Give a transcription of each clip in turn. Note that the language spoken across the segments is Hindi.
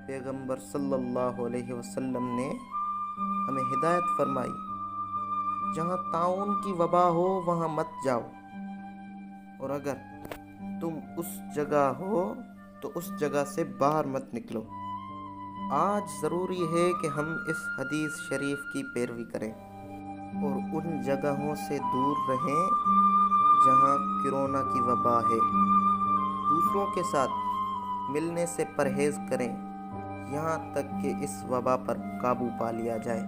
पैगंबर सल्लल्लाहु अलैहि वसल्लम ने हमें हिदायत फरमाई, जहाँ ताउन की वबा हो वहाँ मत जाओ, और अगर तुम उस जगह हो तो उस जगह से बाहर मत निकलो। आज ज़रूरी है कि हम इस हदीस शरीफ की पैरवी करें और उन जगहों से दूर रहें जहाँ कोरोना की वबा है। दूसरों के साथ मिलने से परहेज़ करें, यहाँ तक कि इस वबा पर काबू पा लिया जाए।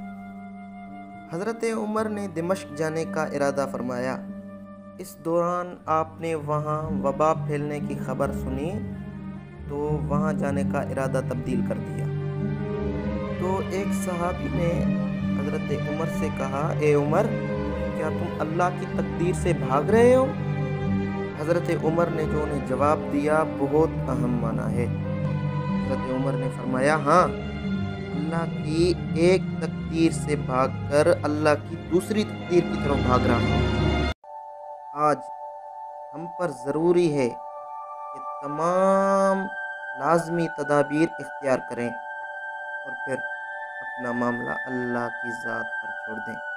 हज़रत उमर ने दिमश्क जाने का इरादा फरमाया। इस दौरान आपने वहाँ वबा फैलने की खबर सुनी तो वहाँ जाने का इरादा तब्दील कर दिया। तो एक सहाबी ने हज़रत उमर से कहा, ए उमर, क्या तुम अल्लाह की तकदीर से भाग रहे हो? हज़रत उमर ने जो उन्हें जवाब दिया बहुत अहम माना है। हज़रत उमर ने फरमाया, हाँ, अल्लाह की एक तकदीर से भागकर अल्लाह की दूसरी तकदीर की तरफ भाग रहा हूँ। आज हम पर ज़रूरी है कि तमाम लाज़मी तदाबीर इख्तियार करें और फिर अपना मामला अल्लाह की ज़ात पर छोड़ दें।